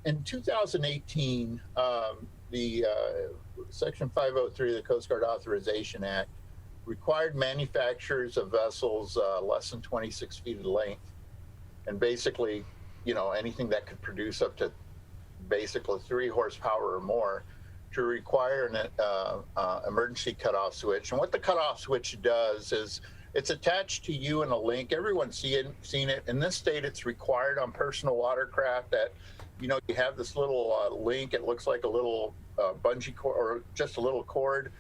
In 2018, the Section 503 of the Coast Guard Authorization Act required manufacturers of vessels less than 26 feet in length, and basically, anything that could produce up to basically 3 horsepower or more, to require an emergency cutoff switch. And what the cutoff switch does is it's attached to you in a link. Everyone's seen it. In this state, it's required on personal watercraft that, you have this little link. It looks like a little bungee cord or just a little cord.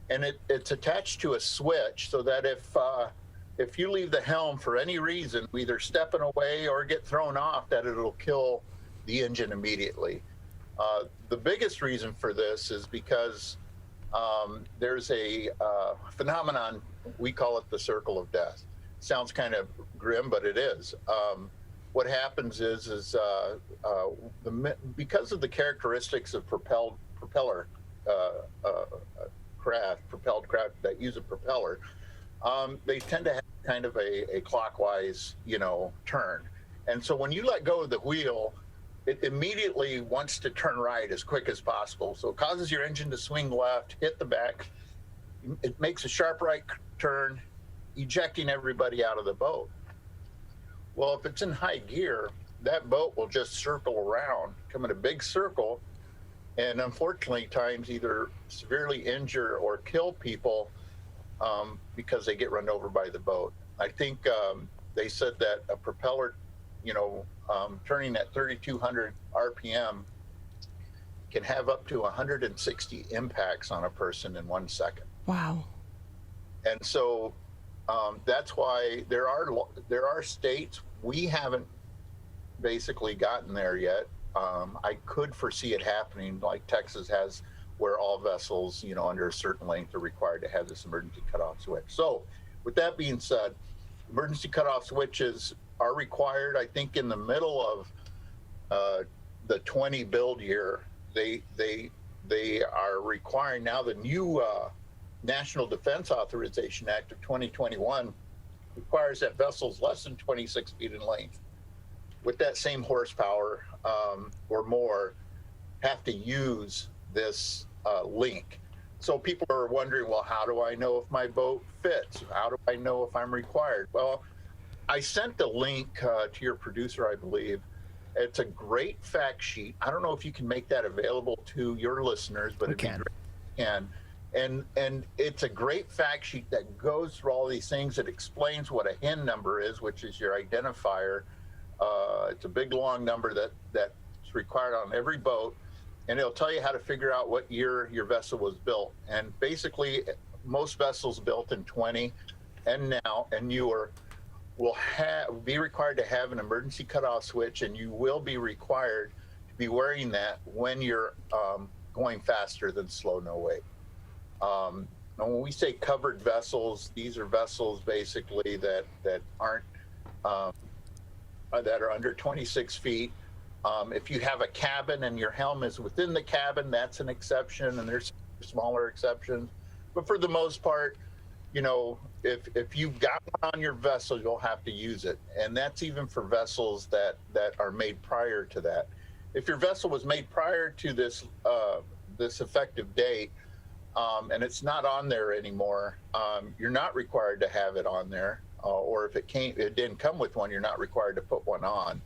And it's attached to a switch so that if you leave the helm for any reason, either stepping away or get thrown off, that it'll kill the engine immediately. The biggest reason for this is because there's a phenomenon, we call it the circle of death. Sounds kind of grim, but it is. What happens is because of the characteristics of propelled craft that use a propeller, they tend to have kind of a clockwise, turn. And so when you let go of the wheel, it immediately wants to turn right as quick as possible. So it causes your engine to swing left, hit the back. It makes a sharp right turn, ejecting everybody out of the boat. Well, if it's in high gear, that boat will just circle around, come in a big circle, and unfortunately times either severely injure or kill people because they get run over by the boat. I think they said that a propeller, turning at 3,200 RPM can have up to 160 impacts on a person in 1 second. Wow. And so that's why there are states, we haven't basically gotten there yet. I could foresee it happening, like Texas has, where all vessels, under a certain length are required to have this emergency cutoff switch. So with that being said, emergency cutoff switches are required. I think in the middle of the 20 build year, they are requiring now. The new National Defense Authorization Act of 2021 requires that vessels less than 26 feet in length with that same horsepower or more have to use this link. So people are wondering, well, how do I know if my boat fits? How do I know if I'm required? Well, I sent the link to your producer, I believe. It's a great fact sheet. I don't know if you can make that available to your listeners, but it can. And it's a great fact sheet that goes through all these things. It explains what a HIN number is, which is your identifier. It's a big, long number that's required on every boat. And it'll tell you how to figure out what year your vessel was built. And basically, most vessels built in 20 and now and newer will be required to have an emergency cutoff switch, and you will be required to be wearing that when you're going faster than slow no wake. And when we say covered vessels, these are vessels basically that aren't that are under 26 feet. If you have a cabin and your helm is within the cabin, that's an exception, and there's smaller exceptions. But for the most part, if you've got one on your vessel, you'll have to use it. And that's even for vessels that are made prior to that. If your vessel was made prior to this effective date, and it's not on there anymore, you're not required to have it on there. Or if it didn't come with one, you're not required to put one on.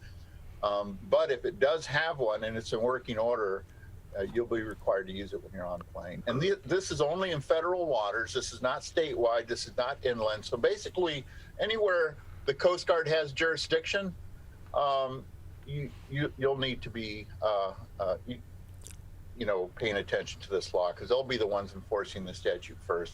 But if it does have one and it's in working order, you'll be required to use it when you're on the plane. And this is only in federal waters. This is not statewide. This is not inland. So basically, anywhere the Coast Guard has jurisdiction, you'll need to be, paying attention to this law, because they'll be the ones enforcing the statute first.